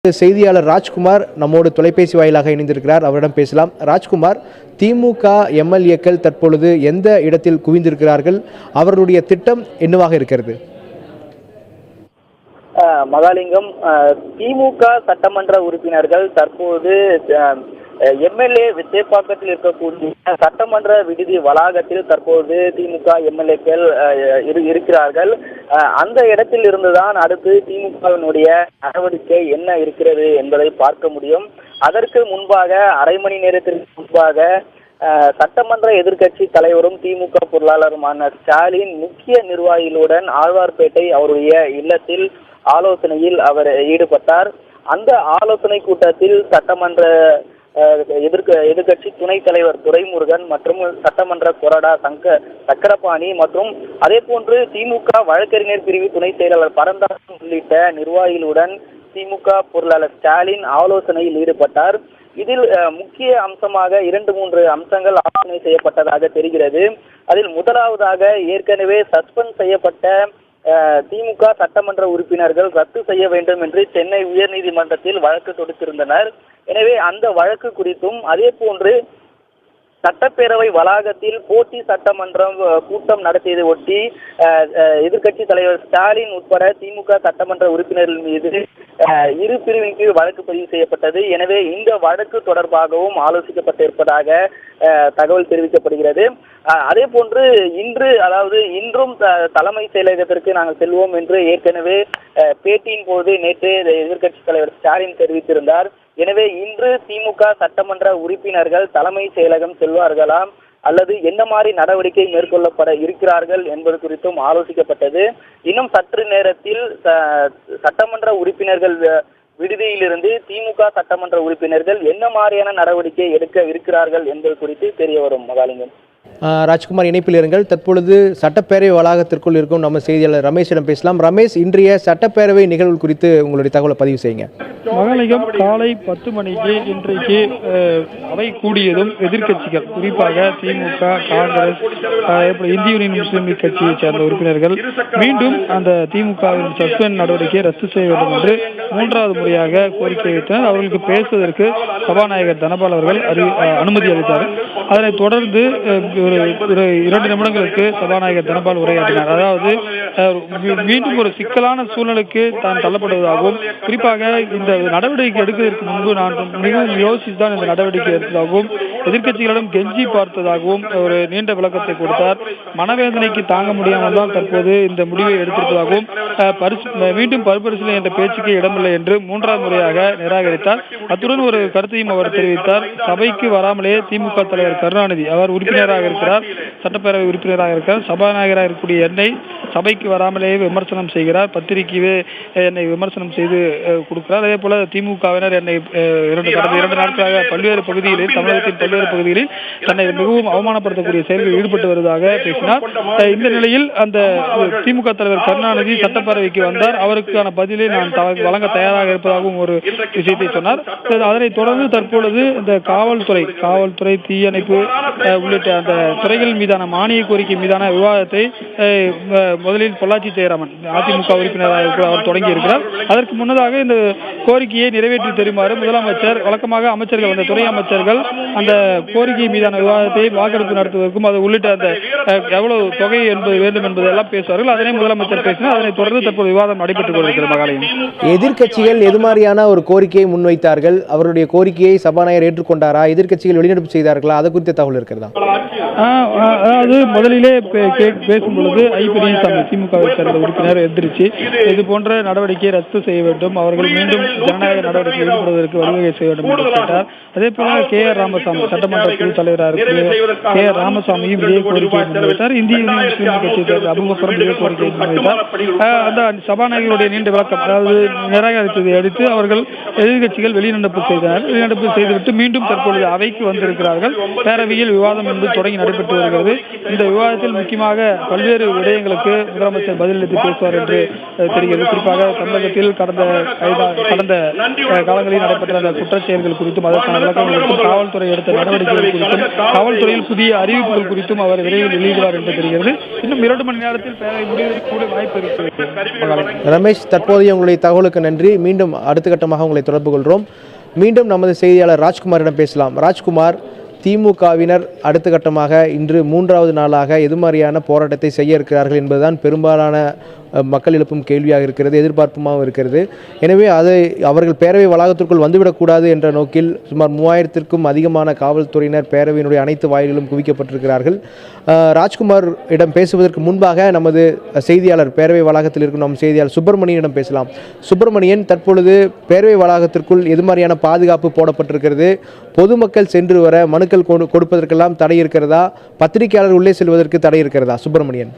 செய்தியாளர் ராஜ்குமார் நம்மோடு தொலைபேசி வாயிலாக இணைந்திருக்கிறார். அவரிடம் பேசலாம். ராஜ்குமார், திமுக எம்எல்ஏக்கள் தற்பொழுது எந்த இடத்தில் குவிந்திருக்கிறார்கள்? அவர்களுடைய திட்டம் என்னவாக இருக்கிறது? மகாலிங்கம், திமுக சட்டமன்ற உறுப்பினர்கள் தற்போது எம்எல்ஏ சேப்பாக்கத்தில் இருக்கக்கூடிய சட்டமன்ற விடுதி வளாகத்தில் தற்போது திமுக எம்எல்ஏக்கள் இருக்கிறார்கள். அந்த இடத்தில் இருந்துதான் அடுத்து திமுகவினுடைய நடவடிக்கை என்ன இருக்கிறது என்பதை பார்க்க முடியும். அதற்கு முன்பாக அரை மணி நேரத்திற்கு முன்பாக சட்டமன்ற எதிர்க்கட்சி தலைவரும் திமுக பொருளாளருமான ஸ்டாலின் முக்கிய நிர்வாகிகளுடன் ஆழ்வார்பேட்டை அவருடைய இல்லத்தில் ஆலோசனையில் அவர் ஈடுபட்டார். அந்த ஆலோசனை கூட்டத்தில் சட்டமன்ற எதிர்கட்சி துணைத் தலைவர் துரைமுருகன் மற்றும் சட்டமன்ற கொறடா சக்கரபாணி மற்றும் அதே போன்று திமுக வழக்கறிஞர் பிரிவு துணைத் செயலாளர் பரந்தாசன் உள்ளிட்ட நிர்வாகிகளுடன் திமுக பொருளாளர் ஸ்டாலின் ஆலோசனையில் ஈடுபட்டார். இதில் முக்கிய அம்சமாக 2-3 அம்சங்கள் ஆலோசனை செய்யப்பட்டதாக தெரிகிறது. அதில் முதலாவதாக ஏற்கனவே சஸ்பெண்ட் செய்யப்பட்ட திமுக சட்டமன்ற உறுப்பினர்கள் ரத்து செய்ய வேண்டும் என்று சென்னை உயர்நீதிமன்றத்தில் வழக்கு தொடுத்திருந்தனர். எனவே அந்த வழக்கு குறித்தும் அதே போன்று சட்டப்பேரவை வளாகத்தில் போட்டி சட்டமன்றம் கூட்டம் நடத்தியதை ஒட்டி எதிர்கட்சி தலைவர் ஸ்டாலின் உட்பட திமுக சட்டமன்ற உறுப்பினர்கள் மீது இரு பிரிவின் கீழ் வழக்கு பதிவு செய்யப்பட்டது. எனவே இந்த வழக்கு தொடர்பாகவும் ஆலோசிக்கப்பட்டிருப்பதாக தகவல் தெரிவிக்கப்படுகிறது. அதே போன்று இன்றும் தலைமை செயலகத்திற்கு நாங்கள் செல்வோம் என்று ஏற்கனவே பேட்டியின் போது நேற்று எதிர்கட்சி தலைவர் ஸ்டாலின் தெரிவித்திருந்தார். எனவே இன்று திமுக சட்டமன்ற உறுப்பினர்கள் தலைமை செயலகம் செல்வார்களா அல்லது என்ன மாதிரி நடவடிக்கை மேற்கொள்ளப்பட இருக்கிறார்கள் என்பது குறித்தும் ஆலோசிக்கப்பட்டது. இன்னும் சற்று நேரத்தில் சட்டமன்ற உறுப்பினர்கள் விடுதியிலிருந்து திமுக சட்டமன்ற உறுப்பினர்கள் என்ன மாதிரியான நடவடிக்கை எடுக்க இருக்கிறார்கள் என்பது குறித்து தெரிய வரும். மகாலிங்கம், ராஜ்குமார் இணைப்பில் இருங்கள். தற்பொழுது சட்டப்பேரவை வளாகத்திற்குள் இருக்கும் நம்ம செய்தியாளர் ரமேஷிடம் பேசலாம். ரமேஷ், இன்றைய சட்டப்பேரவை நிகழ்வு குறித்து உங்களுடைய தகவலை பதிவு செய்யுங்க. மகாலிங்கம், காலை 10 மணிக்கு இன்றைக்கு அவை கூடியதும் எதிர்கட்சிகள், குறிப்பாக திமுக, காங்கிரஸ், இந்திய யூனியன் முஸ்லீம் லீக் கட்சியை சேர்ந்த உறுப்பினர்கள் மீண்டும் அந்த திமுகவின் சஸ்பெண்ட் நடவடிக்கையை ரத்து செய்ய வேண்டும் என்று 3வது முறையாக கோரிக்கை வைத்தனர். அவர்களுக்கு பேசுவதற்கு சபாநாயகர் தனபால் அவர்கள் அனுமதி அளித்தார். அதனைத் தொடர்ந்து ஒரு 2 நிமிடங்களுக்கு சபாநாயகர் தனபால் உரையாற்றினார். அதாவது மீண்டும் ஒரு சிக்கலான சூழ்நிலைக்கு தான் தள்ளப்படுவதாகவும், குறிப்பாக இந்த நடவடிக்கை எடுப்பதற்கு முன்பு நான் மிகவும் யோசித்துதான் இந்த நடவடிக்கை எடுத்ததாகவும், எதிர்கட்சிகளிடம் கெஞ்சி பார்த்ததாகவும் ஒரு நீண்ட விளக்கத்தை கொடுத்தார். மனவேதனைக்கு தாங்க முடியாமல் தான் தற்போது இந்த முடிவை எடுத்திருப்பதாகவும், மீண்டும் மறுபரிசீலனை என்ற பேச்சுக்கு இடமில்லை என்று 3வது முறையாக நிராகரித்தார். அத்துடன் ஒரு கருத்தையும் அவர் தெரிவித்தார். சபைக்கு வராமலேயே திமுக தலைவர் கருணாநிதி, அவர் உறுப்பினராக இருக்கிறார், சட்டப்பேரவை உறுப்பினராக இருக்கிறார், சபாநாயகராக இருக்கக்கூடிய என்னை சபைக்கு வராமலேயே விமர்சனம் செய்கிறார், பத்திரிகையே என்னை விமர்சனம் செய்து கொடுக்கிறார். அதே போல திமுகவினர் என்னை கடந்த 2 நாட்களாக பல்வேறு பகுதிகளில், தமிழகத்தின் பல்வேறு பகுதிகளில் தன்னை மிகவும் அவமானப்படுத்தக்கூடிய செயல்களில் ஈடுபட்டு வருவதாக பேசினார். இந்த நிலையில் அந்த திமுக தலைவர் கருணாநிதி சட்டப்பேரவைக்கு வந்தார். அவருக்கான பதிலை நான் வழங்க தயாராக இருப்பதாகவும் ஒரு விஷயத்தை சொன்னார். அதனைத் தொடர்ந்து தற்பொழுது இந்த காவல்துறை, தீயணைப்பு உள்ளிட்ட அந்த துறைகள் மீதான மானிய கோரிக்கை மீதான விவாதத்தை முதலில் பொள்ளாச்சி ஜெயராமன் அதிமுக உறுப்பினராக அவர் தொடங்கி இருக்கிறார். அதற்கு முன்னதாக இந்த கோரிக்கையை நிறைவேற்றி தருமாறு முதலமைச்சர், வழக்கமாக அமைச்சர்கள், அந்த துறை அமைச்சர்கள் அந்த கோரிக்கை மீதான விவாதத்தை வாக்கெடுப்பு நடத்துவதற்கும் அது உள்ளிட்ட அந்த எவ்வளவு தொகை என்பது வேண்டும் என்பதெல்லாம் பேசுவார்கள். அதனை முதலமைச்சர் பேசினார். அதனைத் தொடர்ந்து தற்போது விவாதம் நடைபெற்றுக் கொண்டிருக்கிறது. மகாலயம், எதிர்கட்சிகள் எது மாதிரியான ஒரு கோரிக்கையை முன்வைத்தார்கள்? அவருடைய கோரிக்கையை சபாநாயகர் ஏற்றுக்கொண்டாரா? எதிர்கட்சிகள் வெளிநடப்பு செய்தார்களா? அது குறித்த தகவல் இருக்கிறதா? அதாவது முதலிலே பேசும் பொழுது ஐபிஎஸ்சாமி திமுகவை சேர்ந்த உறுப்பினர் எதிர்த்து இது போன்ற நடவடிக்கையை ரத்து செய்ய வேண்டும், அவர்கள் மீண்டும் ஜனநாயக நடவடிக்கை ஈடுபடுவதற்கு வழிவகை செய்ய வேண்டும் என்று கேட்டார். அதே போல KR ராமசாமி சட்டமன்ற குழு தலைவராக இருக்கிற KR ராமசாமியும் இதே கோரிக்கையை முன்வைத்தார். இந்திய யூனியன் முஸ்லீம் கட்சியை சேர்ந்த அபுபக்கரும் இதே கோரிக்கையை முன்வைத்தார். அந்த சபாநாயகருடைய நீண்ட விளக்கம், அதாவது நிராகரித்ததை அடுத்து அவர்கள் எதிர்கட்சிகள் வெளிநடப்பு செய்தனர். வெளிநடப்பு செய்துவிட்டு மீண்டும் தற்பொழுது அவைக்கு வந்திருக்கிறார்கள். பேரவையில் விவாதம் என்று தொடங்கி தொடங்கி நடைபெற்று வருகிறது. இந்த விவாதத்தில் முக்கியமாக பல்வேறு விடயங்களுக்கு முதலமைச்சர் பதிலளித்து பேசுவார் என்று தெரிகிறது. குறிப்பாக தமிழகத்தில் கடந்த காலங்களில் நடைபெற்ற அந்த குற்றச்செயல்கள் குறித்தும் அதற்கான விளக்கங்கள் குறித்தும் காவல்துறை எடுத்த நடவடிக்கைகள் குறித்தும் காவல்துறையில் புதிய அறிவிப்புகள் குறித்தும் அவர் விரைவில் வெளியிடுவார் என்று தெரிகிறது. இன்னும் 2 மணி நேரத்தில் பேரவை முடிவதற்கு வாய்ப்பு இருக்கிறது. ரமேஷ், தற்போதைய உங்களுடைய தகவலுக்கு நன்றி. மீண்டும் அடுத்த கட்டமாக உங்களை தொடர்பு கொள்கிறோம். மீண்டும் நமது செய்தியாளர் ராஜ்குமாரிடம் பேசலாம். ராஜ்குமார், திமுகவினர் அடுத்த கட்டமாக இன்று 3வது நாளாக எது மாதிரியான போராட்டத்தை செய்ய இருக்கிறார்கள் என்பதுதான் பெரும்பாலான மக்கள் எழுப்பும் கேள்வியாக இருக்கிறது, எதிர்பார்ப்புமாகவும் இருக்கிறது. எனவே அதை அவர்கள் பேரவை வளாகத்திற்குள் வந்துவிடக்கூடாது என்ற நோக்கில் சுமார் 3000க்கும் அதிகமான காவல்துறையினர் பேரவையினுடைய அனைத்து வாயில்களும் குவிக்கப்பட்டிருக்கிறார்கள். ராஜ்குமார் இடம் பேசுவதற்கு முன்பாக நமது செய்தியாளர் பேரவை வளாகத்தில் இருக்கும் நம் செய்தியாளர் சுப்பிரமணியனிடம் பேசலாம். சுப்பிரமணியன், தற்பொழுது பேரவை வளாகத்திற்குள் எது மாதிரியான பாதுகாப்பு போடப்பட்டிருக்கிறது? பொதுமக்கள் சென்று வர மனுக்கள் கொடுப்பதற்கெல்லாம் தடை இருக்கிறதா? பத்திரிகையாளர் உள்ளே செல்வதற்கு தடை இருக்கிறதா? சுப்பிரமணியன்.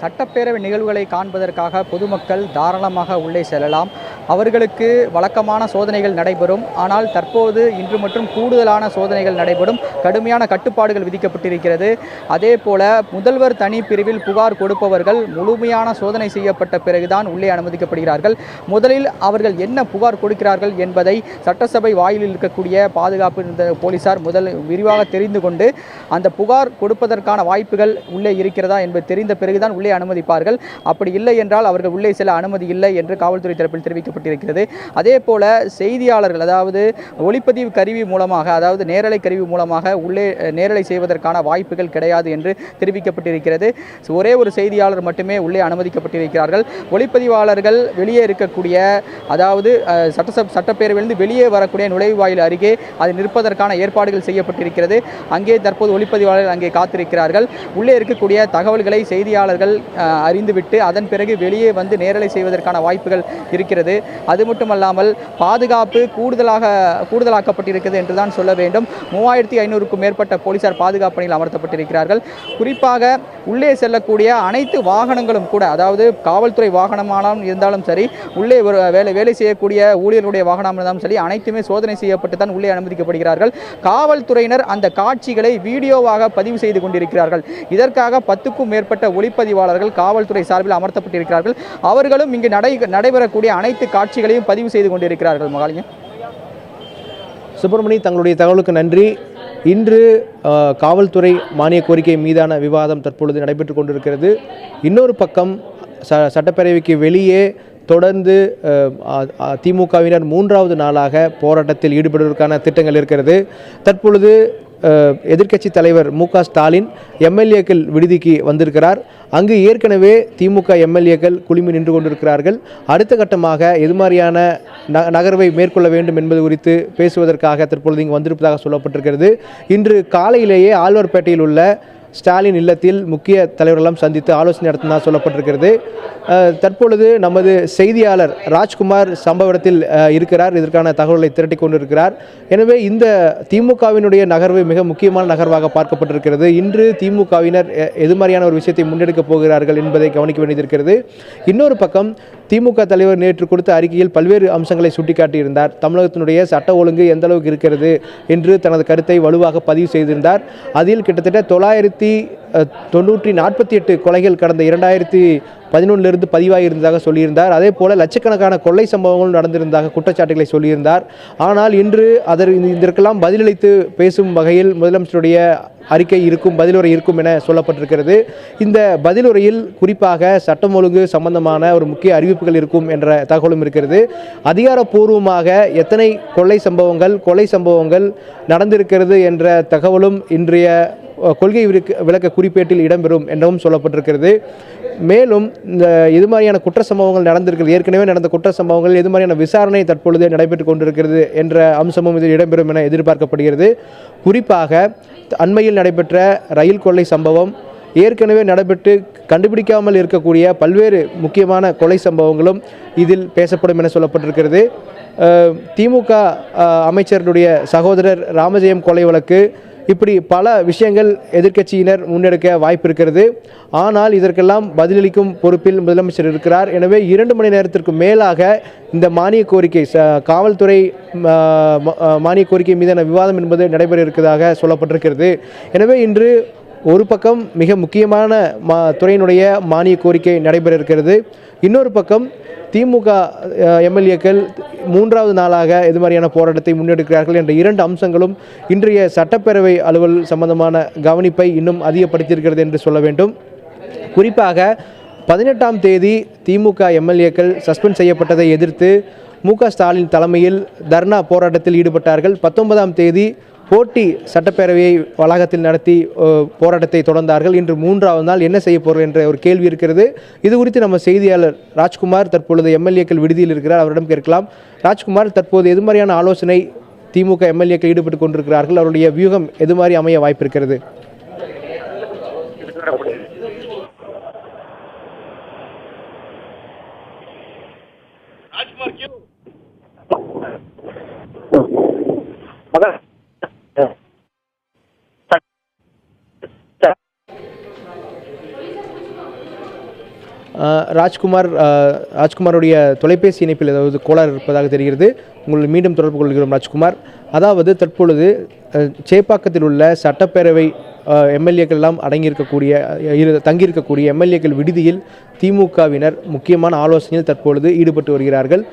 சட்டப்பேரவை நிகழ்வுகளை காண்பதற்காக பொதுமக்கள் தாராளமாக உள்ளே செல்லலாம். அவர்களுக்கு வழக்கமான சோதனைகள் நடைபெறும். ஆனால் தற்போது இன்று மற்றும் கூடுதலான சோதனைகள் நடைபெறும். கடுமையான கட்டுப்பாடுகள் விதிக்கப்பட்டிருக்கிறது. அதே போல முதல்வர் தனி பிரிவில் புகார் கொடுப்பவர்கள் முழுமையான சோதனை செய்யப்பட்ட பிறகுதான் உள்ளே அனுமதிக்கப்படுகிறார்கள். முதலில் அவர்கள் என்ன புகார் கொடுக்கிறார்கள் என்பதை சட்டசபை வாயிலில் இருக்கக்கூடிய பாதுகாப்பு போலீசார் விரிவாக தெரிந்து கொண்டு அந்த புகார் கொடுப்பதற்கான வாய்ப்புகள் உள்ளே இருக்கிறதா என்பது தெரிந்த பிறகுதான் உள்ளே அனுமதிப்பார்கள். அப்படி இல்லை என்றால் அவர்கள் உள்ளே செல்ல அனுமதி இல்லை என்று காவல்துறை தரப்பில் தெரிவிக்கப்பட்டிருக்கிறது. அதே போல செய்தியாளர்கள், அதாவது ஒளிப்பதிவு கருவி மூலமாக, அதாவது நேரலை கருவி மூலமாக உள்ளே நேரலை செய்வதற்கான வாய்ப்புகள் கிடையாது என்று தெரிவிக்கப்பட்டிருக்கிறது. ஒரே ஒரு செய்தியாளர் மட்டுமே உள்ளே அனுமதிக்கப்பட்டிருக்கிறார்கள். ஒளிப்பதிவாளர்கள் வெளியே இருக்கக்கூடிய, அதாவது சட்டப்பேரவையிலிருந்து வெளியே வரக்கூடிய நுழைவாயில் அருகே அது நிற்பதற்கான ஏற்பாடுகள் செய்யப்பட்டிருக்கிறது. அங்கே தற்போது ஒளிப்பதிவாளர்கள் அங்கே காத்திருக்கிறார்கள். உள்ளே இருக்கக்கூடிய தகவல்களை செய்தியாளர்கள் அறிந்துவிட்டு அதன் பிறகு வெளியே வந்து நேரலை செய்வதற்கான வாய்ப்புகள் இருக்கிறது. அது மட்டுமல்லாமல் பாதுகாப்பு கூடுதலாக்கப்பட்டிருக்கிறது என்றுதான் சொல்ல வேண்டும். 3500க்கும் மேற்பட்ட போலீசார் பாதுகாப்பு பணியில் அமர்த்தப்பட்டிருக்கிறார்கள். குறிப்பாக உள்ளே செல்லக்கூடிய அனைத்து வாகனங்களும் கூட, அதாவது காவல்துறை வாகனமானாலும் இருந்தாலும் சரி, உள்ளே வேலை செய்யக்கூடிய ஊழியர்களுடைய வாகனம் இருந்தாலும் சரி, அனைத்துமே சோதனை செய்யப்பட்டு தான் உள்ளே அனுமதிக்கப்படுகிறார்கள். காவல்துறையினர் அந்த காட்சிகளை வீடியோவாக பதிவு செய்து கொண்டிருக்கிறார்கள். இதற்காக 10க்கும் மேற்பட்ட ஒளிப்பதிவாளர்கள் காவல்துறை சார்பில் அமர்த்தப்பட்டிருக்கிறார்கள். அவர்களும் இங்கு நடைபெறக்கூடிய அனைத்து காட்சிகளையும் பதிவு செய்து கொண்டிருக்கிறார்கள். மகாலிங்கம். சுப்பிரமணி, தங்களுடைய தகவலுக்கு நன்றி. இன்று காவல்துறை மானிய கோரிக்கை மீதான விவாதம் தற்பொழுது நடைபெற்று கொண்டிருக்கிறது. இன்னொரு பக்கம் சட்டப்பேரவைக்கு வெளியே தொடர்ந்து திமுகவினர் 3வது நாளாக போராட்டத்தில் ஈடுபடுவதற்கான திட்டங்கள் இருக்கிறது. தற்பொழுது எதிர்க்கட்சி தலைவர் மு.க. ஸ்டாலின் எம்எல்ஏக்கள் விடுதிக்கு வந்திருக்கிறார். அங்கு ஏற்கனவே திமுக எம்எல்ஏக்கள் குழுமி நின்று கொண்டிருக்கிறார்கள். அடுத்த கட்டமாக எது மாதிரியான நகர்வை மேற்கொள்ள வேண்டும் என்பது குறித்து பேசுவதற்காக தற்பொழுது இங்கு வந்திருப்பதாக சொல்லப்பட்டிருக்கிறது. இன்று காலையிலேயே ஆழ்வார்பேட்டையில் உள்ள ஸ்டாலின் இல்லத்தில் முக்கிய தலைவர்களெல்லாம் சந்தித்து ஆலோசனை நடத்தினா சொல்லப்பட்டிருக்கிறது. தற்பொழுது நமது செய்தியாளர் ராஜ்குமார் சம்பவ இடத்தில் இருக்கிறார். இதற்கான தகவல்களை திரட்டி கொண்டிருக்கிறார். எனவே இந்த திமுகவினுடைய நகர்வு மிக முக்கியமான நகர்வாக பார்க்கப்பட்டிருக்கிறது. இன்று திமுகவினர் எது மாதிரியான ஒரு விஷயத்தை முன்னெடுக்கப் போகிறார்கள் என்பதை கவனிக்க வேண்டியிருக்கிறது. இன்னொரு பக்கம் திமுக தலைவர் நேற்று கொடுத்த அறிக்கையில் பல்வேறு அம்சங்களை சுட்டிக்காட்டியிருந்தார். தமிழகத்தினுடைய சட்ட ஒழுங்கு எந்த அளவுக்கு இருக்கிறது என்று தனது கருத்தை வலுவாக பதிவு செய்திருந்தார். அதில் கிட்டத்தட்ட 948 கொலைகள் கடந்த 2011 பதிவாகியிருந்ததாக சொல்லியிருந்தார். அதே போல லட்சக்கணக்கான கொள்ளை சம்பவங்களும் நடந்திருந்ததாக குற்றச்சாட்டுகளை சொல்லியிருந்தார். ஆனால் இன்று இதற்கெல்லாம் பதிலளித்து பேசும் வகையில் முதலமைச்சருடைய அறிக்கை இருக்கும், பதிலுரை இருக்கும் என சொல்லப்பட்டிருக்கிறது. இந்த பதிலுரையில் குறிப்பாக சட்டம் ஒழுங்கு சம்பந்தமான ஒரு முக்கிய அறிவிப்புகள் இருக்கும் என்ற தகவலும் இருக்கிறது. அதிகாரப்பூர்வமாக எத்தனை கொலை சம்பவங்கள் நடந்திருக்கிறது என்ற தகவலும் இன்றைய கொள்கை விளக்க குறிப்பேட்டில் இடம்பெறும் என்றும் சொல்லப்பட்டிருக்கிறது. மேலும் இது மாதிரியான குற்ற சம்பவங்கள் நடந்திருக்கிறது, ஏற்கனவே நடந்த குற்ற சம்பவங்கள் எது மாதிரியான விசாரணை தற்பொழுது நடைபெற்றுக் கொண்டிருக்கிறது என்ற அம்சமும் இதில் இடம்பெறும் என எதிர்பார்க்கப்படுகிறது. குறிப்பாக அண்மையில் நடைபெற்ற ரயில் கொள்ளை சம்பவம், ஏற்கனவே நடைபெற்று கண்டுபிடிக்காமல் இருக்கக்கூடிய பல்வேறு முக்கியமான கொலை சம்பவங்களும் இதில் பேசப்படும் என சொல்லப்பட்டிருக்கிறது. திமுக அமைச்சருடைய சகோதரர் ராமஜெயம் கொலை வழக்கு, இப்படி பல விஷயங்கள் எதிர்க்கட்சியினர் முன்னெடுக்க வாய்ப்பு இருக்கிறது. ஆனால் இதற்கெல்லாம் பதிலளிக்கும் பொறுப்பில் முதலமைச்சர் இருக்கிறார். எனவே 2 மணி நேரத்திற்கு மேலாக இந்த மானிய கோரிக்கை காவல்துறை மானிய கோரிக்கை மீதான விவாதம் என்பது நடைபெற இருக்கிறதாக சொல்லப்பட்டிருக்கிறது. எனவே இன்று ஒரு பக்கம் மிக முக்கியமான துறையினுடைய மானிய கோரிக்கை நடைபெற இருக்கிறது. இன்னொரு பக்கம் திமுக எம்எல்ஏக்கள் 3வது நாளாக எது மாதிரியான போராட்டத்தை முன்னெடுக்கிறார்கள் என்ற 2 அம்சங்களும் இன்றைய சட்டப்பேரவை அலுவல் சம்பந்தமான கவனிப்பை இன்னும் அதிகப்படுத்தியிருக்கிறது என்று சொல்ல வேண்டும். குறிப்பாக 18ஆம் தேதி திமுக எம்எல்ஏக்கள் சஸ்பெண்ட் செய்யப்பட்டதை எதிர்த்து மு.க. ஸ்டாலின் தலைமையில் தர்ணா போராட்டத்தில் ஈடுபட்டார்கள். 19ஆம் தேதி போட்டி சட்டப்பேரவையை வளாகத்தில் நடத்தி போராட்டத்தை தொடர்ந்தார்கள். இன்று 3வது நாள் என்ன செய்ய போகிறோம் என்ற ஒரு கேள்வி இருக்கிறது. இது குறித்து நம்ம செய்தியாளர் ராஜ்குமார் தற்பொழுது எம்எல்ஏக்கள் விடுதியில் இருக்கிறார், அவரிடம் கேட்கலாம். ராஜ்குமார், தற்போது எது மாதிரியான ஆலோசனை திமுக எம்எல்ஏக்கள் ஈடுபட்டு கொண்டிருக்கிறார்கள்? அவருடைய வியூகம் எது மாதிரி அமைய வாய்ப்பு இருக்கிறது? ராஜ்குமாருடைய தொலைபேசி இணைப்பில் ஏதாவது கோளாறு இருப்பதாக தெரிகிறது. உங்களை மீண்டும் தொடர்பு கொள்கிறோம் ராஜ்குமார். அதாவது தற்பொழுது சேப்பாக்கத்தில் உள்ள சட்டப்பேரவை எம்எல்ஏக்கள் எல்லாம் தங்கியிருக்கக்கூடிய எம்எல்ஏக்கள் விடுதியில் திமுகவினர் முக்கியமான ஆலோசனையில் தற்பொழுது ஈடுபட்டு வருகிறார்கள்.